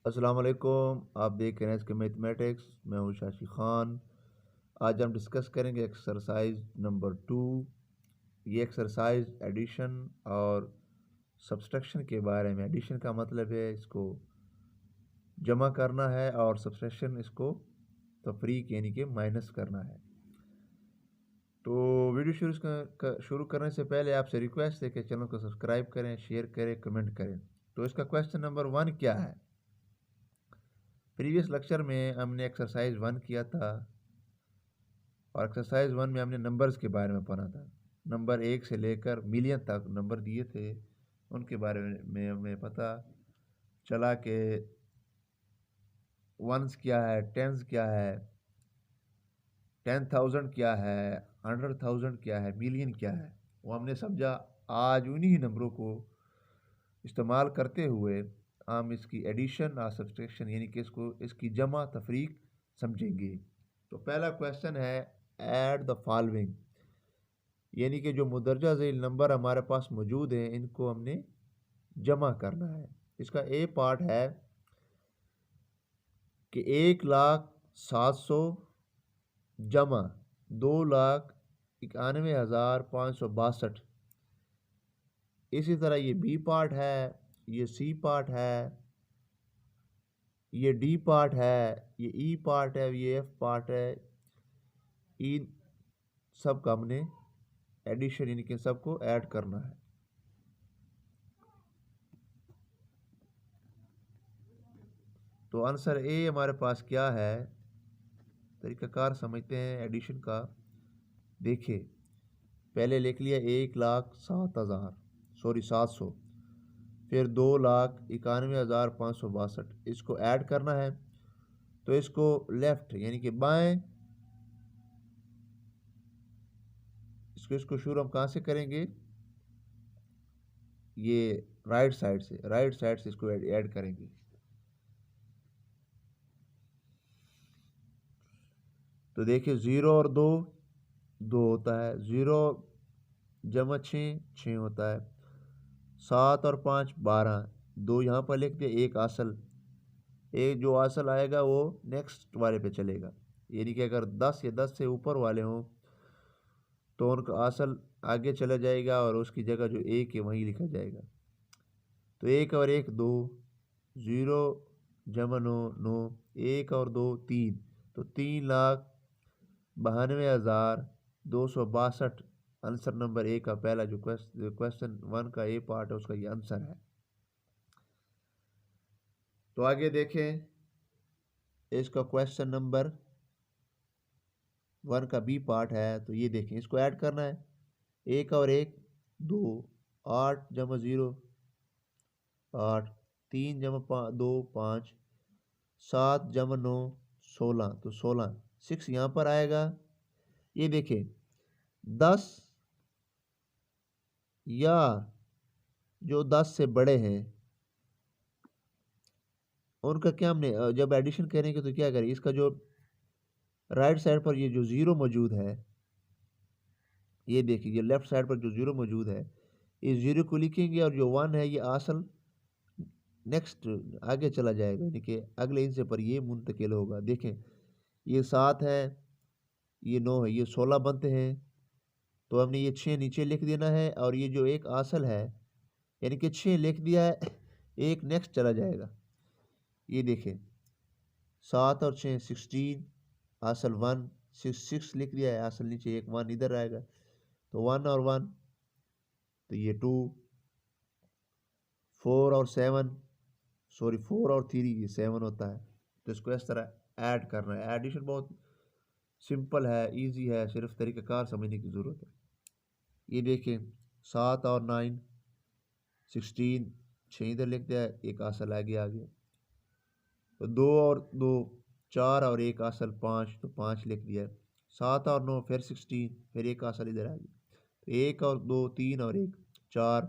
अस्सलाम वालेकुम। आप देख रहे हैं इसके मैथमेटिक्स। मैं हूं शाशी खान। आज हम डिस्कस करेंगे एक्सरसाइज नंबर 2। ये एक्सरसाइज एडिशन और सब्सट्रैक्शन के बारे में। एडिशन का मतलब है इसको जमा करना है और सब्सट्रैक्शन इसको तफरीक यानी कि माइनस करना है। तो वीडियो शुरू करने से पहले आपसे रिक्वेस्ट है कि चैनल को सब्सक्राइब करें, शेयर करें, कमेंट करें। तो इसका क्वेश्चन नंबर 1 क्या है? प्रीवियस लेक्चर में हमने एक्सरसाइज 1 किया था और एक्सरसाइज 1 में हमने नंबर्स के बारे में पढ़ा था। नंबर 1 से लेकर मिलियन तक नंबर दिए थे, उनके बारे में हमें पता चला कि वंस क्या है, टेंस क्या है, 10,000 क्या है, 100,000 क्या है, मिलियन क्या है, वो हमने समझा। आज उन्हीं नंबरों को इस्तेमाल करते हुए हम इसकी एडिशन और सब्सट्रैक्शन यानी कि इसकी जमा तफरीक समझेंगे। तो पहला क्वेश्चन है ऐड द फॉलोइंग, यानी कि जो मुदरजा झेल नंबर हमारे पास मौजूद हैं इनको हमने जमा करना है। इसका ए पार्ट है कि 1,07,000 जमा 2,91,562। इसी तरह ये बी पार्ट है, ये सी पार्ट है, ये डी पार्ट है, ये ई पार्ट है, ये एफ पार्ट है। इन सब का हमने एडिशन यानी कि सबको ऐड करना है। तो आंसर ए हमारे पास क्या है? तरीकाकार समझते हैं एडिशन का। देखिए, पहले लिख लिया 1,07,000, सॉरी 700, फिर 2,91,562। इसको ऐड करना है तो इसको लेफ्ट यानी कि बाएं, इसको शुरू हम कहाँ से करेंगे? ये राइट साइड से इसको ऐड करेंगे। तो देखिए 0 और 2 2 होता है, 0 जमा 6 होता है, 7 और 5 12, 2 यहाँ पर लिख दिया, एक असल, एक जो असल आएगा वो नेक्स्ट वाले पे चलेगा। यानी कि अगर 10 या 10 से ऊपर वाले हों तो उनका असल आगे चला जाएगा और उसकी जगह जो एक है वहीं लिखा जाएगा। तो 1 और 1 2, 0 जमा 9 9, 1 और 2 3, तो 3,92,262। आंसर नंबर ए का पहला जो क्वेश्चन 1 का ए पार्ट है उसका ये आंसर है। तो आगे देखें, इसका क्वेश्चन नंबर 1 का बी पार्ट है। तो ये देखें, इसको ऐड करना है। 1 और 1 2, 8 जमा 0 8, 3 जमा 2 5, 7 जमा 9 16, तो 16 6 यहाँ पर आएगा। ये देखें 10 या जो 10 से बड़े हैं उनका क्या हमने जब एडिशन करेंगे तो क्या करें? इसका जो राइट साइड पर ये जो ज़ीरो मौजूद है, ये देखिए ये लेफ्ट साइड पर जो ज़ीरो मौजूद है, इस ज़ीरो को लिखेंगे और जो 1 है ये असल नेक्स्ट आगे चला जाएगा, यानी कि अगले हिस्से पर ये मुंतकिल होगा। देखें ये 7 है, ये 9 है, ये 16 बनते हैं। तो हमने ये 6 नीचे लिख देना है और ये जो एक असल है यानी कि 6 लिख दिया है, एक नेक्स्ट चला जाएगा। ये देखें 7 और 6 16, असल 1 6 लिख दिया है, असल नीचे एक 1 इधर आएगा, तो 1 और 1, तो ये 2, 4 और 7, सॉरी 4 और 3 ये 7 होता है। तो इसको इस तरह ऐड करना है। एडिशन बहुत सिंपल है, इजी है, सिर्फ तरीक़ाकार समझने की ज़रूरत है। ये देखें 7 और 9 16, 6 इधर लिख दिया है, एक असल आगे आ गया। तो 2 और 2 4 और एक असल 5, तो 5 लिख दिया है। 7 और 9 फिर 16, फिर एक असल इधर आ गया। तो 1 और 2 3 और 1 4।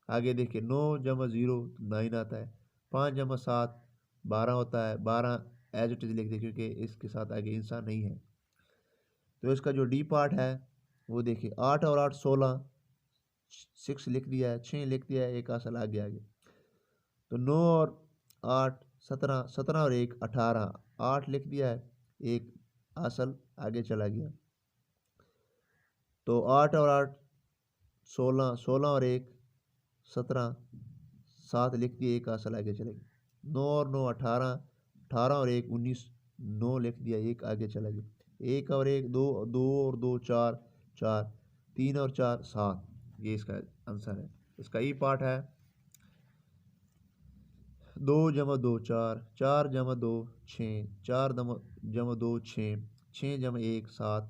आगे देखिए 9 जमा 0 तो 9 आता है, 5 जमा 7 12 होता है, 12 एज इट इज लिख दिया क्योंकि इसके साथ आगे इंसान नहीं है। तो इसका जो डी पार्ट है वो देखिए 8 और 8 16, 6 लिख दिया है, 6 लिख दिया है, एक असल आगे आ गया। तो 9 और 8 17, 17 और 1 18, 8 लिख दिया है, एक आसल आगे चला गया। तो 8 और 8 16, 16 और 1 17, 7 लिख दिया, एक आसल आगे चला गया। 9 और 9 18, 18 और 1 19, 9 लिख दिया, एक आगे चला गया। 1 और 1 2, 2 और 2 4, 4, 3 और 4 7, ये इसका आंसर है। इसका ई पार्ट है 2 जमा 2 4, 4 जमा 2 6, 4 जमा 2 6, 6 जमा 1 7,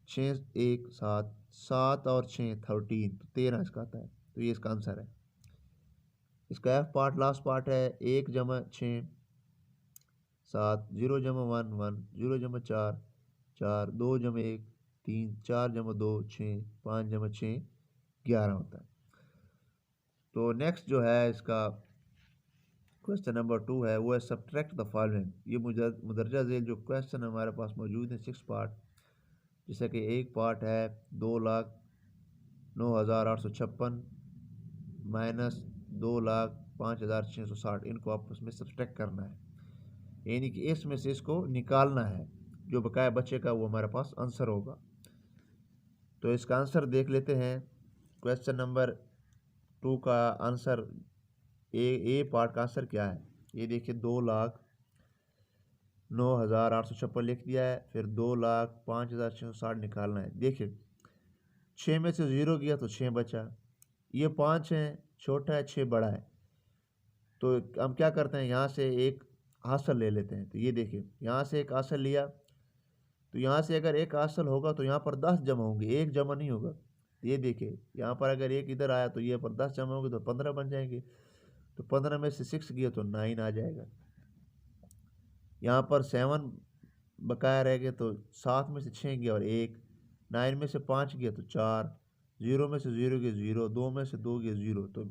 6 1 7, 7 और 6 13, तो 13 इसका आता है। तो ये इसका आंसर है। इसका एफ पार्ट लास्ट पार्ट है 1 जमा 6 7, 0 जमा 1 1, 0 जमा 4 4, 2 जमा 1 3, 4 जमा 2 6, 5 जमा 6 11 होता है। तो नेक्स्ट जो है इसका क्वेश्चन नंबर 2 है, वो है सब्ट्रैक्ट द फॉलोइंग। ये मुदरजा झेल जो क्वेश्चन हमारे पास मौजूद है 6 पार्ट, जैसे कि एक पार्ट है 2,09,856 माइनस 2,05,660, इनको आपस में सब्ट्रैक्ट करना है, यानी कि इसमें से इसको निकालना है, जो बकाया बचे का वो हमारे पास आंसर होगा। तो इसका आंसर देख लेते हैं। क्वेश्चन नंबर 2 का आंसर ए पार्ट का आंसर क्या है, ये देखिए 2,09,856 लिख दिया है, फिर 2,05,660 निकालना है। देखिए 6 में से 0 गया तो 6 बचा, ये 5 है छोटा है, 6 बड़ा है, तो हम क्या करते हैं, यहाँ से एक हासिल ले लेते हैं। तो ये देखिए यहाँ से एक हासिल लिया, तो यहाँ से अगर एक हासिल होगा तो यहाँ पर 10 जमा होंगे, एक जमा नहीं होगा। ये देखिए यहाँ पर अगर एक इधर आया तो ये पर 10 जमा होंगे तो 15 बन जाएंगे, तो 15 में से 6 गया तो 9 आ जाएगा। यहाँ पर 7 बकाया रह गए, तो 7 में से 6 गया और 1, 9 में से 5 गया तो 4, 0 में से 0 गया 0, 2 में से 2 गया 0, तो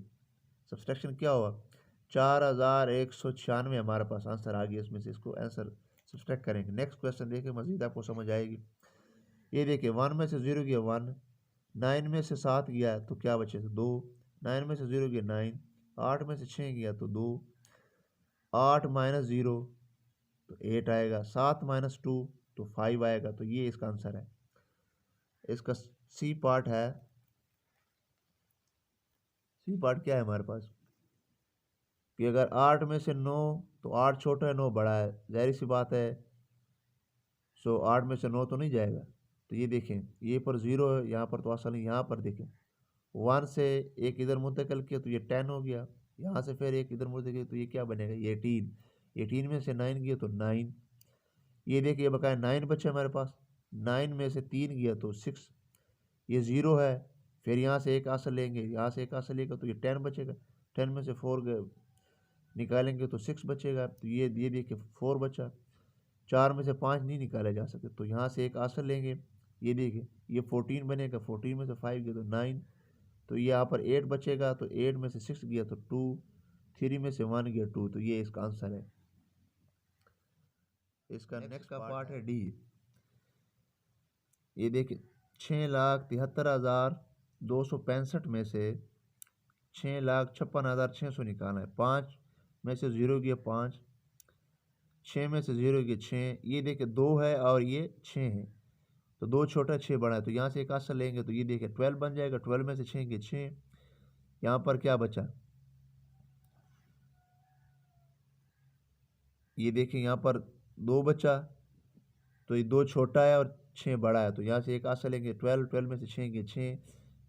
सब्सट्रैक्शन क्या हुआ 4196 हमारे पास आंसर आ गया। इसमें से इसको आंसर सब्सट्रैक्ट करेंगे। नेक्स्ट क्वेश्चन देखिए, मजीद आपको समझ आएगी। ये देखिए 1 में से 0 गया 1, 9 में से 7 गया तो क्या बचे, तो 2, 9 में से 0 गया 9, 8 में से 6 गया तो 2, 8 माइनस 0 तो 8 आएगा, 7 माइनस 2 तो 5 आएगा। तो ये इसका आंसर है। इसका सी पार्ट है, सी पार्ट क्या है हमारे पास कि अगर 8 में से 9, तो 8 छोटा है 9 बड़ा है, जाहिर सी बात है, सो 8 में से 9 तो नहीं जाएगा। तो ये देखें ये पर 0 है, यहाँ पर तो असल नहीं, यहाँ पर देखें 1 से एक इधर मुंतकिल किया तो ये 10 हो गया, यहाँ से फिर एक इधर मुंतकिल तो ये क्या बनेगा, ये 18, 18 में से 9 गया तो 9। ये देखिए बकाया 9 बचे हमारे पास, 9 में से 3 गया तो 6, ये 0 है, फिर यहाँ से एक आंसर लेंगे, यहाँ से एक आंसर लेगा तो ये 10 बचेगा, 10 में से 4 निकालेंगे तो 6 बचेगा, तो ये देखिए 4 बचा, 4 में से 5 नहीं निकाले जा सकते, तो यहाँ से एक आंसर लेंगे, ये देखिए ये 14 बनेगा, 14 में से 5 गया तो 9, तो ये यहाँ पर 8 बचेगा, तो 8 में से 6 गया तो 2, 3 में से 1 गया 2, तो ये इसका आंसर है। इसका नेक्स्ट का पार्ट है डी। ये देखिए 6,73,265 में से 6,56,600 निकालना है। 5 में से 0 गया 5, 6 में से 0 गया 6, ये देखिए 2 है और ये 6 है, तो 2 छोटा 6 बड़ा है, तो यहाँ से एक आंसर लेंगे तो ये देखिए 12 बन जाएगा, 12 में से 6 गया 6, यहाँ पर क्या बचा, ये देखिए यहाँ पर 2 बचा, तो ये 2 छोटा है और 6 बड़ा है, तो यहाँ से एक आंसर लेंगे 12, 12 में से 6 गए 6,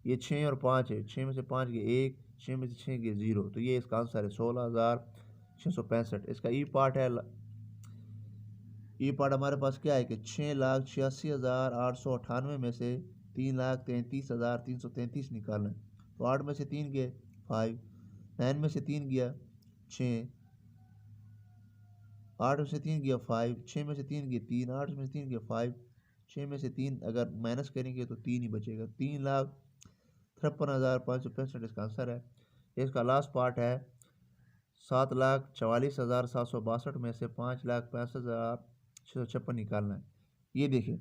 ये 6 और 5 है, 6 में से 5 गए 1, 6 में से 6 गए 0, तो ये इसका आंसर है 16,665। इसका ई पार्ट है, ई पार्ट हमारे पास क्या है कि 6,86,898 में से 3,33,333 निकालना है। तो 8 में से 3 गए 5, 9 में से 3 गया 6, 8 में से 3 गया 5, 6 में से 3 गया 3, 8 में से 3 गया 5, 6 में से 3 अगर माइनस करेंगे तो 3 ही बचेगा, 3,53,565 इसका आंसर है। इसका लास्ट पार्ट है 7,44,762 में से 5,65,656 निकालना है। ये देखिए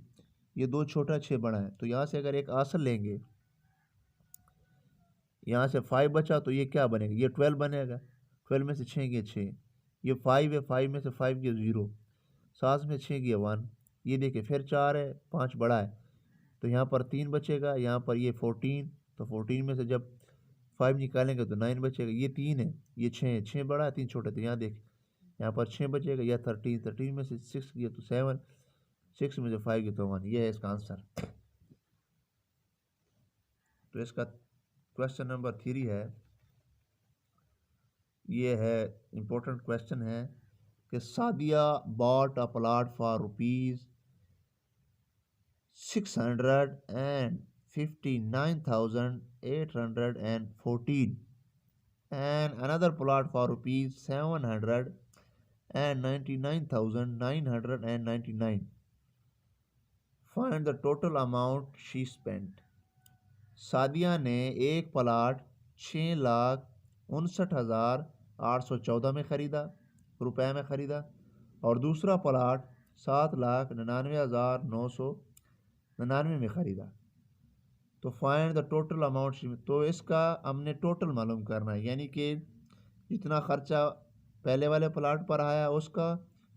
ये 2 छोटा 6 बड़ा है, तो यहाँ से अगर एक आंसर लेंगे, यहाँ से 5 बचा तो ये क्या बनेगा, ये 12 बनेगा, 12 में से 6 गए 6, ये 5 है, 5 में से 5 गया 0, 7 में 6 गया 1, ये देखिए फिर 4 है, 5 बड़ा है, तो यहाँ पर 3 बचेगा, यहाँ पर ये 14, तो 14 में से जब 5 निकालेंगे तो 9 बचेगा, ये 3 है, ये 6 है, 6 बड़ा है 3 छोटा, तो यहाँ देख यहाँ पर 6 बचेगा, या 13, 13 में से 6 गया तो 7, 6 में से 5 गया तो 1, ये है इसका आंसर। तो इसका क्वेश्चन नंबर 3 है, ये है इम्पोर्टेंट क्वेश्चन है कि Sadia bought a plot for rupees 659,814 and another plot for rupees 799,999. Find the total amount she spent. Sadia ने एक प्लाट 6,59,814 में ख़रीदा, रुपए में ख़रीदा, और दूसरा प्लाट 7,99,999 में ख़रीदा। तो फाइंड द टोटल अमाउंट, तो इसका हमने टोटल मालूम करना है, यानी कि जितना ख़र्चा पहले वाले प्लाट पर आया उसका,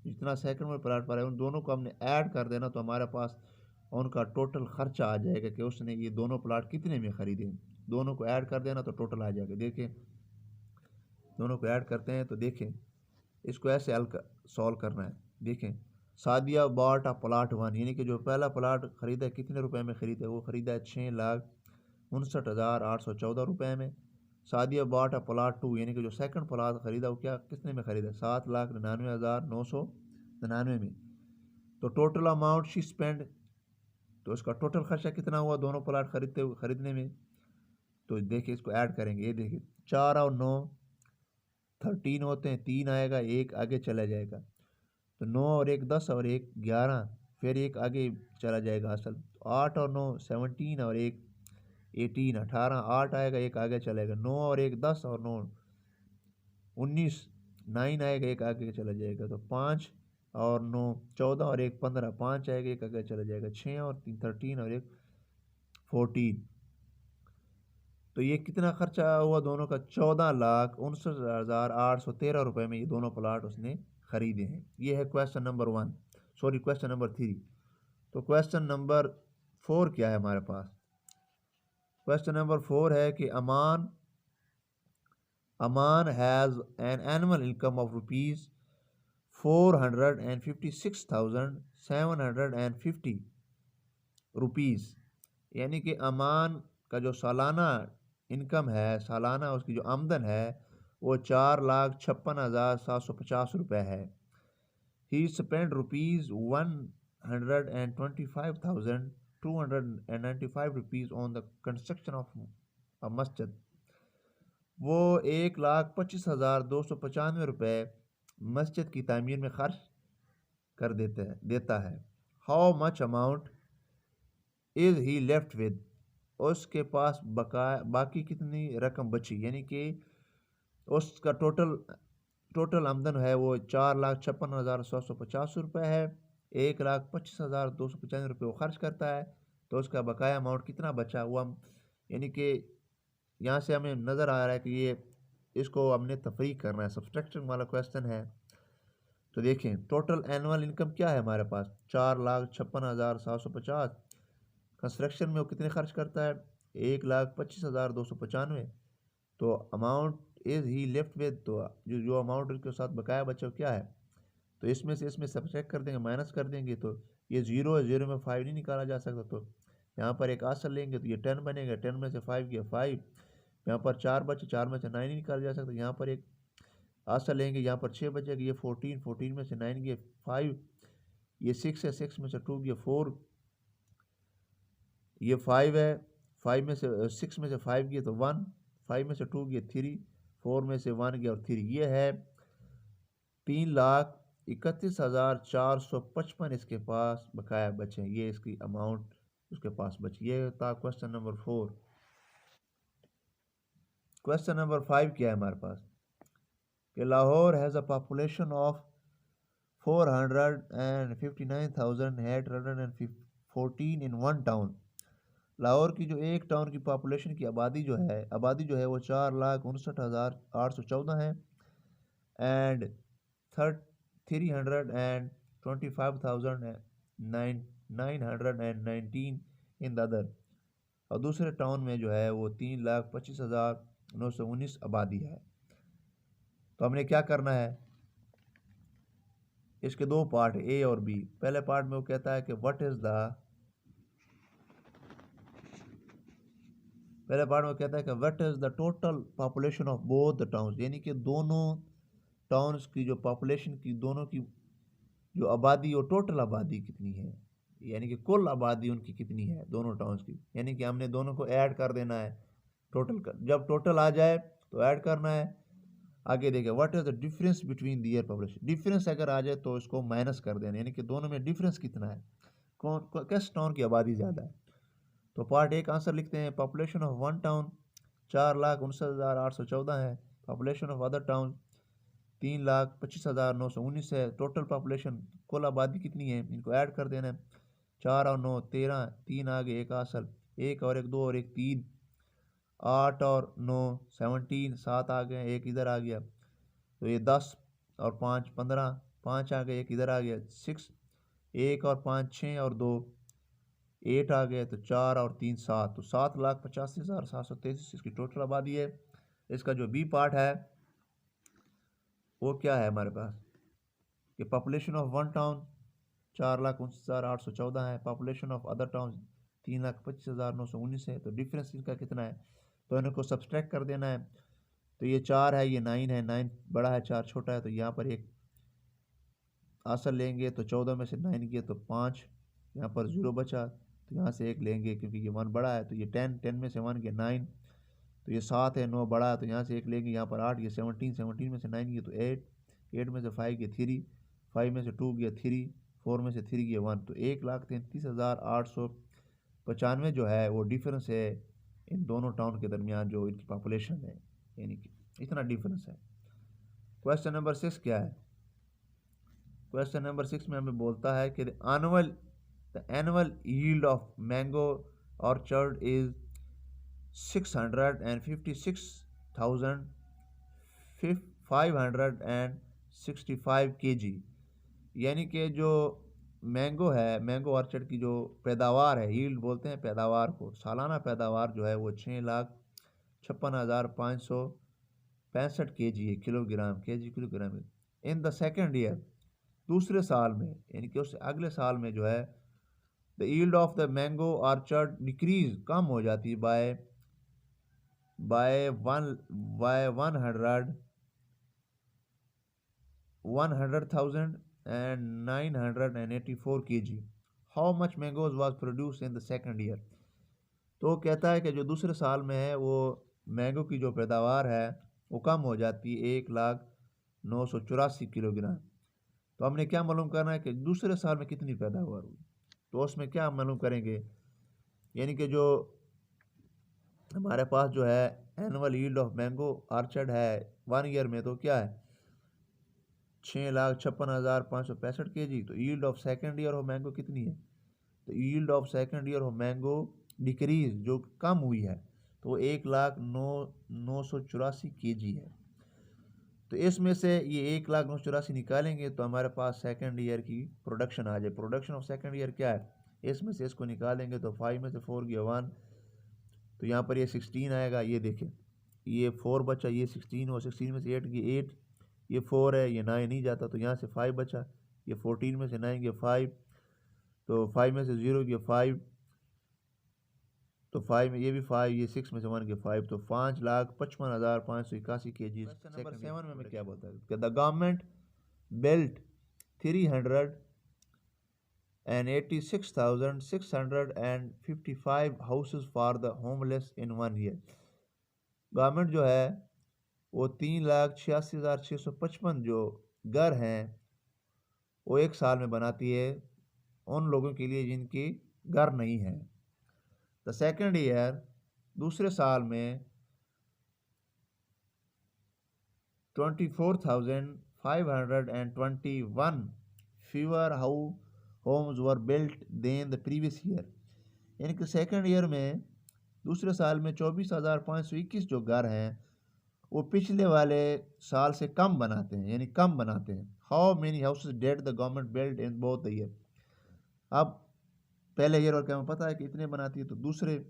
जितना सेकंड वाले प्लाट पर आया, उन दोनों को हमने ऐड कर देना, तो हमारे पास उनका टोटल ख़र्चा आ जाएगा कि उसने ये दोनों प्लाट कितने में ख़रीदे। दोनों को ऐड कर देना तो टोटल आ जाएगा। देखें, दोनों को ऐड करते हैं तो देखें इसको ऐसे हल सॉल्व करना है। देखें, सादिया बॉट अ प्लाट 1, यानी कि जो पहला प्लाट ख़रीदा कितने रुपए में ख़रीदा, वो ख़रीदा है 6,59,814 रुपए में। सादिया बॉट अ प्लाट 2, यानी कि जो सेकंड प्लाट ख़रीदा वो क्या कितने में ख़रीदा, 7,99,999 में। तो टोटल अमाउंट शी स्पेंड, तो इसका टोटल खर्चा कितना हुआ दोनों प्लाट ख़रीदने में। तो देखिए इसको ऐड करेंगे, ये देखिए 4 और 9 13 होते हैं, 3 आएगा, एक आगे चला जाएगा, तो 9 और 1 10 और 1 11, फिर एक आगे चला जाएगा असल, तो 8 और 9 17 और 1 18 18, 8 आएगा, एक आगे चलेगा, 9 और 1 10 और 9 19, 9 आएगा, एक आगे चला जाएगा, तो 5 और 9 14 और 1 15, 5 आएगा, एक आगे चला जाएगा, 6 और 3 13 और 1 14। तो ये कितना खर्चा हुआ दोनों का, 14,59,813 रुपए में ये दोनों प्लाट उसने खरीदे हैं। ये है question number 1, sorry question number 3। तो क्वेश्चन नंबर 4 क्या है हमारे पास। क्वेश्चन नंबर 4 है कि Aman has an annual income of rupees 456,750 rupees, यानी कि अमान का जो सालाना इनकम है, सालाना उसकी जो आमदन है वो 4,56,750 रुपये है। He spend rupees 125,295 rupees on the construction of a masjid. वो 1,25,295 रुपये मस्जिद की तामीर में खर्च कर देता है। How much amount is he left with, उसके पास बाकी कितनी रकम बची, यानी कि उसका टोटल आमदन है वो 4,56,750 रुपये है, 1,25,295 रुपये वो खर्च करता है, तो उसका बकाया अमाउंट कितना बचा वो हम, यानी कि यहाँ से हमें नज़र आ रहा है कि ये इसको हमने तफरीक करना है, सब्सट्रैक्शन वाला क्वेश्चन है। तो देखें टोटल एनुअल इनकम क्या है हमारे पास, 4,56,750, कंस्ट्रक्शन में वो कितने खर्च करता है 1,25,295, तो amount is he left with, तो जो अमाउंट उसके साथ बकाया बचा क्या है, तो इसमें से इसमें सब्ट्रैक्ट कर देंगे, माइनस कर देंगे, तो ये 0 है, 0 में 5 नहीं निकाला जा सकता, तो यहाँ पर एक आंसर लेंगे तो ये 10 बनेगा, 10 में से 5 गया 5, यहाँ पर 4 बचे, 4 में से 9 नहीं निकाला जा सकता, यहाँ पर एक आंसर लेंगे, यहाँ पर 6 बचेगा, ये 14, 14 में से 9 गया 5, ये 6 है, 6 में से 2 गया 4, ये 5 है, 5 में से 6 में से 5 गया तो 1, 5 में से 2 गया 3, 4 में से 1 गया और 3, ये है 3,31,455 इसके पास बकाया बचे, ये इसकी अमाउंट उसके पास बची। ये था क्वेश्चन नंबर 4। क्वेश्चन नंबर 5 क्या है हमारे पास कि Lahore has a population of 459,814 in one town. Lahore की जो एक टाउन की पॉपुलेशन की आबादी जो है वो 4,59,814 है, एंड 325,919 इन द अदर। और दूसरे टाउन में जो है वो 3,25,919 आबादी है। तो हमने क्या करना है, इसके दो पार्ट ए और बी। पहले पार्ट में वो कहता है कि what is the total population of both the towns, यानी कि दोनों टाउन्स की जो पॉपुलेशन की, दोनों की जो आबादी और टोटल आबादी कितनी है, यानी कि कुल आबादी उनकी कितनी है दोनों टाउन्स की। यानी कि हमने दोनों को ऐड कर देना है टोटल का। जब टोटल आ जाए तो ऐड करना है। आगे देखिए, what is the difference between their population. Difference अगर आ जाए तो इसको माइनस कर देना, यानी कि दोनों में डिफरेंस कितना है, किस टाउन की आबादी ज़्यादा है। तो पार्ट ए का आंसर लिखते हैं, पॉपुलेशन ऑफ वन टाउन 4,59,814 है। पॉपुलेशन ऑफ अदर टाउन 3,25,919 है। टोटल पॉपुलेशन कुल आबादी कितनी है, इनको ऐड कर देना है। 4 और 9 13, 3 आगे एक हासिल, 1 और 1 2 और 1 3, 8 और 9 17, 7 आ गए, एक इधर आ गया, तो ये 10 और 5 15, 5 आ गए, एक इधर आ गया 6, 1 और 5 6 और 2 8 आ गए, तो 4 और 3 7, तो 7,85,733 इसकी टोटल आबादी है। इसका जो बी पार्ट है वो क्या है हमारे पास, कि पॉपुलेशन ऑफ वन टाउन 4,59,814 है। पॉपुलेशन ऑफ अदर टाउन 3,25,919 है। तो डिफरेंस इनका कितना है, तो इनको सब्सट्रैक्ट कर देना है। तो ये 4 है, ये 9 है, 9 बड़ा है 4 छोटा है, तो यहाँ पर एक आंसर लेंगे, तो 14 में से 9 किए तो 5, यहाँ पर 0 बचा, तो यहाँ से एक लेंगे क्योंकि ये 1 बड़ा है, तो ये 10, 10 में से 1 के 9, तो ये 7 है, 9 बड़ा है, तो यहाँ से एक लेंगे, यहाँ पर 8, ये 17, 17 में से 9 गए तो 8, 8 में से 5 गए 3, 5 में से 2 गया 3, 4 में से 3 गया 1, तो 1,33,895 जो है वो डिफरेंस है इन दोनों टाउन के दरमियान जो इनकी पॉपुलेशन है, यानी कि इतना डिफरेंस है। क्वेश्चन नंबर 6 क्या है, क्वेश्चन नंबर 6 में हमें बोलता है कि the annual yield of mango orchard is 656,565 kg, यानी कि जो मैंगो है, मैंगो ऑर्चर्ड की जो पैदावार है, यील्ड बोलते हैं पैदावार को, सालाना पैदावार जो है वो 6,56,565 kg है, kilogram kilogram. In the second year, दूसरे साल में, यानी कि उससे अगले साल में जो है the yield of the mango orchard decrease, कम हो जाती है by 100,984 kg। How much mangoes was produce in the second year. तो कहता है कि जो दूसरे साल में है वो मैंगो की जो पैदावार है वो कम हो जाती है 1,0984 किलोग्राम। तो हमने क्या मालूम करना है कि दूसरे साल में कितनी पैदावार हुई, तो उसमें क्या मालूम करेंगे, यानी कि जो हमारे पास जो है annual yield of mango orchard है 1 ईयर में, तो क्या है 6,56,565 kg। तो yield of second year of mango कितनी है, तो yield of second year of mango decrease, जो कम हुई है, तो 1,0984 kg है। तो इसमें से ये 1,0984 निकालेंगे तो हमारे पास सेकेंड ईयर की प्रोडक्शन आ जाए। प्रोडक्शन ऑफ सेकेंड ईयर क्या है, इसमें से इसको निकालेंगे तो 5 में से 4 गया 1, तो यहाँ पर ये 16 आएगा। ये देखें, ये 4 बचा, ये 16 और 16 में से 8 गया 8, ये 4 है, ये 9 नहीं जाता, तो यहाँ से 5 बचा, ये 14 में से 9 गया 5, तो 5 में से 0 गया 5, तो 5 में ये भी 5, ये 6 में से 1 गया 5, तो 5,55,581 kg। नंबर 7 में हमें क्या बोलता है, the government built 386,655 houses for the homeless in 1 year. Government जो है वो 3,86,655 जो घर हैं वो एक साल में बनाती है उन लोगों के लिए जिनकी घर नहीं है। द सेकेंड ईयर, दूसरे साल में 24,521 fewer homes were built then the previous year, यानी कि सेकेंड ईयर में दूसरे साल में 24,521 जो घर हैं वो पिछले वाले साल से कम बनाते हैं, यानी कम बनाते हैं। How many houses dead the government build in both the year. अब पहले ईयर और क्या हमें पता है कि इतने बनाती है, तो दूसरे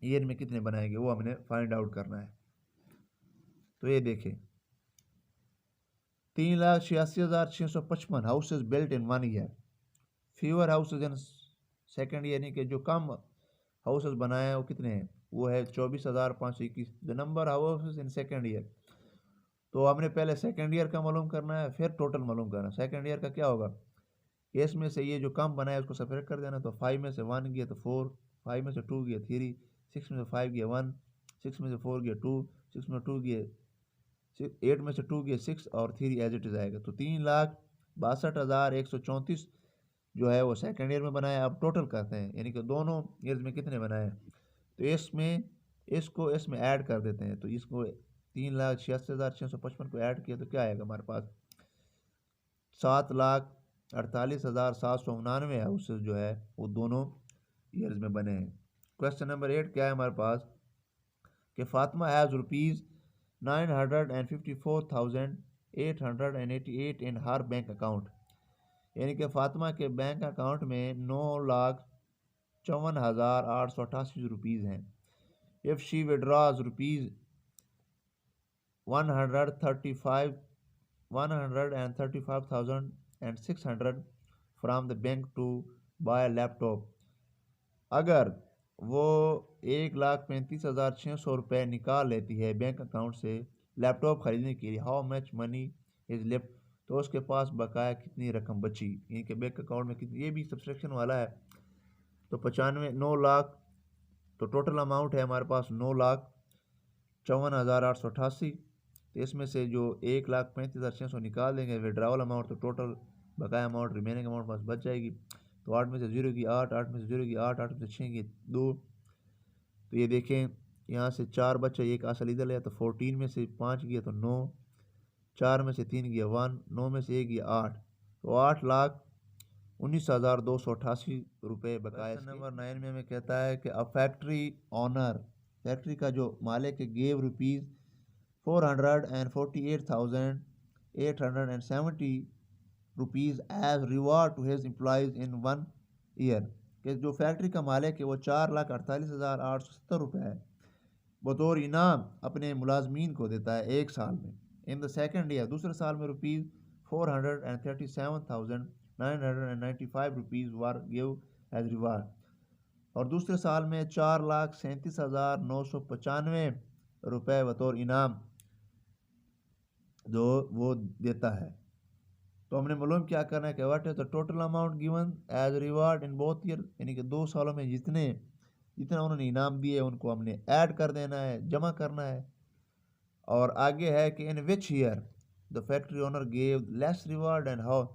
ईयर में कितने बनाएंगे वो हमने फाइंड आउट करना है। तो ये देखें, 3,86,655 houses built in 1 year. Fewer houses in second year, यानी कि जो कम हाउसेज बनाए हैं वो कितने हैं, वो है 24,521। The number houses in second year. तो हमने पहले सेकेंड ईयर का मालूम करना है, फिर टोटल मालूम करना है। सेकेंड ईयर का क्या होगा, इसमें से ये जो कम बनाया उसको सेपरेट कर देना। तो 5 में से 1 गया तो 4, 5 में से 2 गया 3, 6 में से 5 गया 1, 6 में से 4 गया 2, 6 में 2 गया 8 में से 2 गया 6 और 3 एज इट इज आएगा। तो 3,62,134 जो है वो सेकेंड ईयर में बनाया। अब टोटल करते हैं, यानी कि दोनों ईयर्स में कितने बनाए। तो इसमें इसको इसमें ऐड कर देते हैं। तो इसको 3,86,655 को ऐड किया तो क्या आएगा हमारे पास, 7,48,799 हाउसेज जो है वो दोनों ईयर्स में बने हैं। क्वेश्चन नंबर 8 क्या है हमारे पास कि Fatima has ₹954,888 in her bank account, यानी कि फातिमा के बैंक अकाउंट में 9,54,888 रुपीज़ हैं। If she withdraws ₹135,600 from the bank to buy laptop, अगर वो 1,35,600 रुपये निकाल लेती है बैंक अकाउंट से लैपटॉप ख़रीदने के लिए, how much money is left, तो उसके पास बकाया कितनी रकम बची, यानी कि बैंक अकाउंट में कितनी। ये भी सब्सट्रैक्शन वाला है। तो 9 लाख, तो टोटल अमाउंट है हमारे पास 9,54,888। तो इसमें से जो 1,35,600 निकाल देंगे विड्रावल अमाउंट, तो टोटल बकाया अमाउंट रिमेनिंग अमाउंट पास बच जाएगी। तो 8 में से 0 की 8, 8 में से 0 की 8, 8 में से 6 की 2। तो ये देखें यहाँ से 4 बच्चा, एक असल इधर लिया तो 14 में से 5 गया तो 9, 4 में से 3 गया 1, 9 में से 1 गया 8, तो 8,19,288 रुपये बकाया। नंबर 9 में हमें कहता है कि अ फैक्ट्री ऑनर, फैक्ट्री का जो मालिक है, gave ₹448,870 rupees as reward to his employees in 1 year, कि जो फैक्ट्री का मालिक है वो 4,48,870 रुपये है बतौर इनाम अपने मुलाजमीन को देता है एक साल में। इन द सेकेंड ईयर, दूसरे साल में ₹437,995 रुपीज़ वर गिव एज रिवार्ड, और दूसरे साल में 4,37,995 रुपये बतौर इनाम जो वो देता है। तो हमने मालूम क्या करना है कि what is the total amount given as reward in both year, यानी कि 2 सालों में जितना उन्होंने इनाम दिए उनको हमने ऐड कर देना है, जमा करना है। और आगे है कि in which year the factory owner gave less reward and how,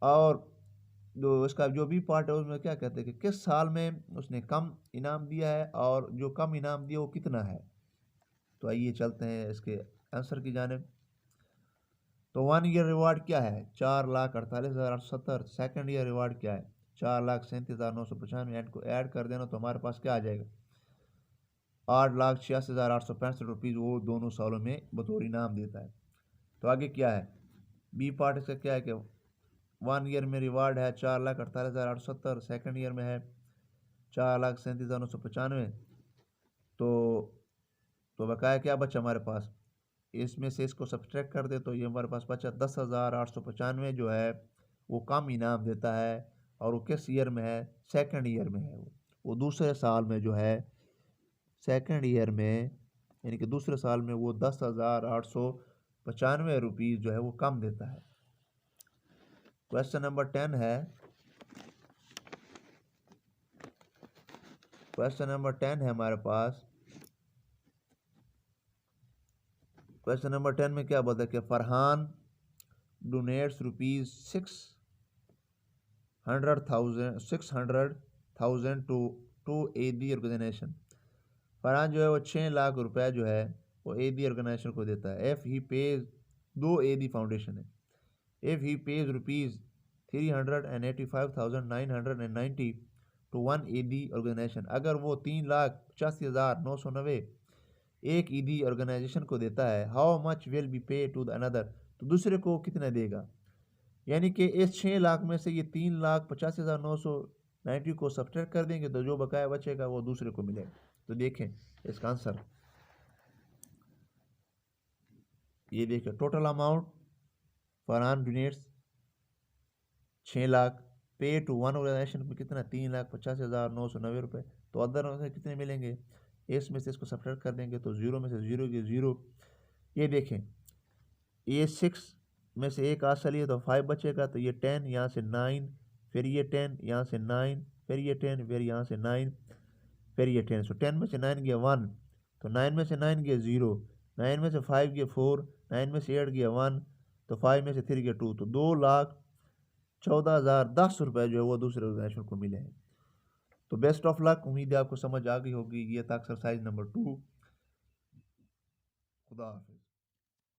और जो इसका जो भी पार्ट है उसमें क्या कहते हैं कि किस साल में उसने कम इनाम दिया है और जो कम इनाम दिया वो कितना है। तो आइए चलते हैं इसके आंसर की जानिब। तो 1 ईयर रिवार्ड क्या है, 4,48,870। सेकेंड ईयर रिवार्ड क्या है, 4,37,995। एंड को ऐड कर देना तो हमारे पास क्या आ जाएगा, 8,86,865 रुपीज़ वो दोनों सालों में बतौर इनाम देता है। तो आगे क्या है, बी पार्ट इसका क्या है कि 1 ईयर में रिवार्ड है 4,48,870, सेकेंड ईयर में है 4,37,995। तो बकाया क्या बचा हमारे पास, इसमें से इसको सब्सट्रैक्ट कर दे तो ये हमारे पास बचा 10,895 जो है वो कम इनाम देता है। और वो किस ईयर में है, सेकेंड ईयर में है। वो दूसरे साल में जो है सेकेंड ईयर में, यानी कि दूसरे साल में वो 10,895 रुपीज़ जो है वो कम देता है। क्वेश्चन नंबर 10 है, क्वेश्चन नंबर 10 है हमारे पास। क्वेश्चन नंबर 10 में क्या बोलता है कि फरहान डोनेट्स ₹600,000 टू एदी ऑर्गेनाइजेशन। फरहान जो है वो 6 लाख रुपए जो है वो एदी ऑर्गेनाइजेशन को देता है। इफ़ ही पेज, 2 एदी फाउंडेशन है। इफ़ ही पेज ₹385,990 टू 1 एदी ऑर्गेनाइजेशन, अगर वो 3,85,990 एक ईदी ऑर्गेनाइजेशन को देता है, हाउ मच विल बी पे टू द अनदर, तो दूसरे को कितना देगा। यानी कि इस 6 लाख में से ये 3,85,990 को सब्ट्रैक्ट कर देंगे तो जो बकाया बचेगा वो दूसरे को मिलेगा। तो देखें इसका आंसर, ये देखिए total amount Farhan donates 6 lakh, पे टू वन ऑर्गेनाइजेशन में कितना 3,85,990 रुपये, तो अदर में कितने मिलेंगे, इसमें से इसको सब्ट्रैक्ट कर देंगे तो जीरो में से जीरो की जीरो। ये देखें ये 6 में से एक आज चलिए तो 5 बचेगा, तो ये 10 यहाँ से 9, फिर ये 10 यहाँ से 9, फिर ये 10, फिर यहाँ से 9, फिर ये 10, सो 10 में से 9 गया 1, तो 9 में से 9 गया 0, 9 में से 5 गया 4, 9 में से 8 गया 1, तो 5 में से 3 गया 2, तो 2,14,010 रुपये जो है वो दूसरे ऑर्गेनाइजेशन को मिले हैं। तो बेस्ट ऑफ लक, उम्मीद है आपको समझ आ गई होगी। ये था एक्सरसाइज नंबर 2। खुदा हाफिज।